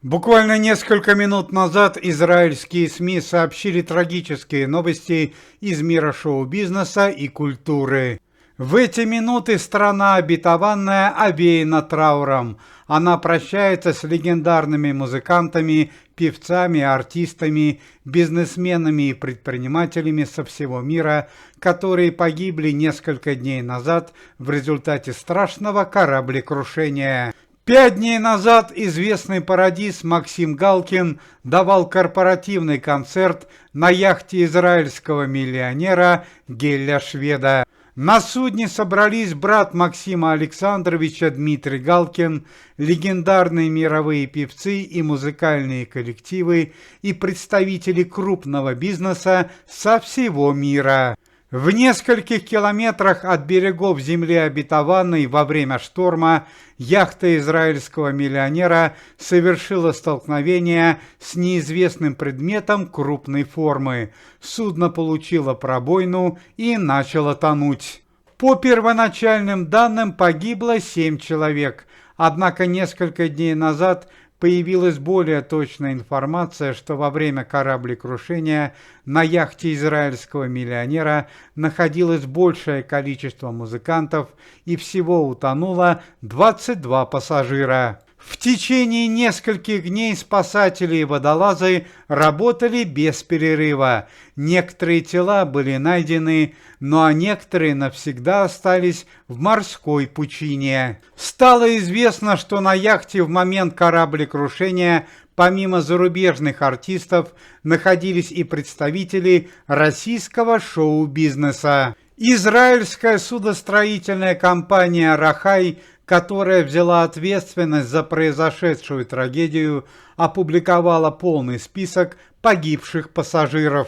Буквально несколько минут назад израильские СМИ сообщили трагические новости из мира шоу-бизнеса и культуры. В эти минуты страна обетованная овеяна трауром. Она прощается с легендарными музыкантами, певцами, артистами, бизнесменами и предпринимателями со всего мира, которые погибли несколько дней назад в результате страшного кораблекрушения. 5 дней назад известный пародист Максим Галкин давал корпоративный концерт на яхте израильского миллионера Геля Шведа. На судне собрались брат Максима Александровича Дмитрий Галкин, легендарные мировые певцы и музыкальные коллективы и представители крупного бизнеса со всего мира. В нескольких километрах от берегов земли обетованной во время шторма яхта израильского миллионера совершила столкновение с неизвестным предметом крупной формы. Судно получило пробоину и начало тонуть. По первоначальным данным погибло 7 человек, однако несколько дней назад появилась более точная информация, что во время кораблекрушения на яхте израильского миллионера находилось большее количество музыкантов и всего утонуло 22 пассажира. В течение нескольких дней спасатели и водолазы работали без перерыва. Некоторые тела были найдены, ну а некоторые навсегда остались в морской пучине. Стало известно, что на яхте в момент кораблекрушения помимо зарубежных артистов находились и представители российского шоу-бизнеса. Израильская судостроительная компания «Рахай», которая взяла ответственность за произошедшую трагедию, опубликовала полный список погибших пассажиров.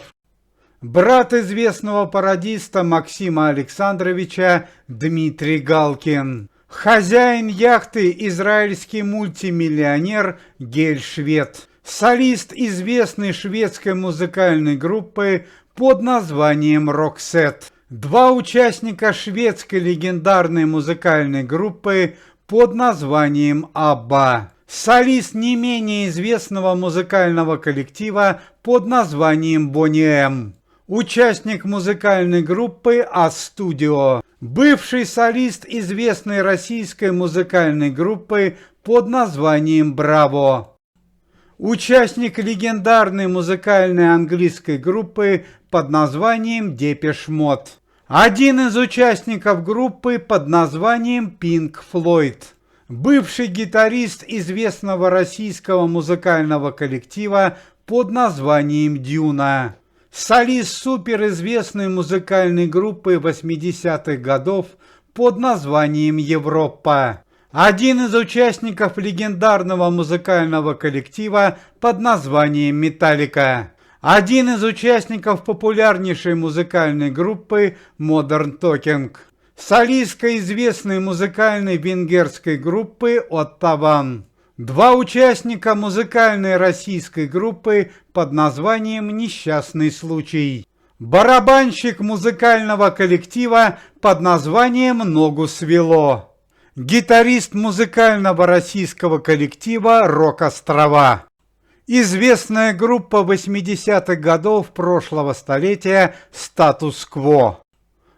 Брат известного пародиста Максима Александровича Дмитрий Галкин. Хозяин яхты израильский мультимиллионер Гель Швед. Солист известной шведской музыкальной группы под названием Roxette. 2 участника шведской легендарной музыкальной группы под названием Абба. Солист не менее известного музыкального коллектива под названием Boney M. Участник музыкальной группы А-Студио. Бывший солист известной российской музыкальной группы под названием Браво. Участник легендарной музыкальной английской группы под названием Depeche Mode. Один из участников группы под названием Pink Floyd. Бывший гитарист известного российского музыкального коллектива под названием Дюна. Солист суперизвестной музыкальной группы 80-х годов под названием Европа. Один из участников легендарного музыкального коллектива под названием Metallica. Один из участников популярнейшей музыкальной группы Modern Talking. Солистка известной музыкальной венгерской группы Оттаван. 2 участника музыкальной российской группы под названием «Несчастный случай». Барабанщик музыкального коллектива под названием «Ногу свело». Гитарист музыкального российского коллектива «Рок-Острова». Известная группа 80-х годов прошлого столетия «Статус-кво».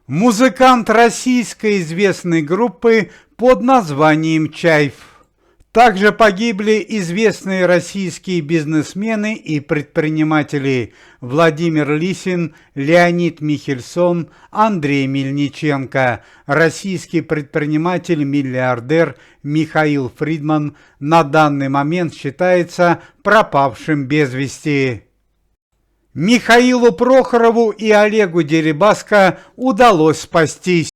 Музыкант российской известной группы под названием «Чайф». Также погибли известные российские бизнесмены и предприниматели Владимир Лисин, Леонид Михельсон, Андрей Мельниченко, российский предприниматель-миллиардер Михаил Фридман на данный момент считается пропавшим без вести. Михаилу Прохорову и Олегу Дерибаско удалось спастись.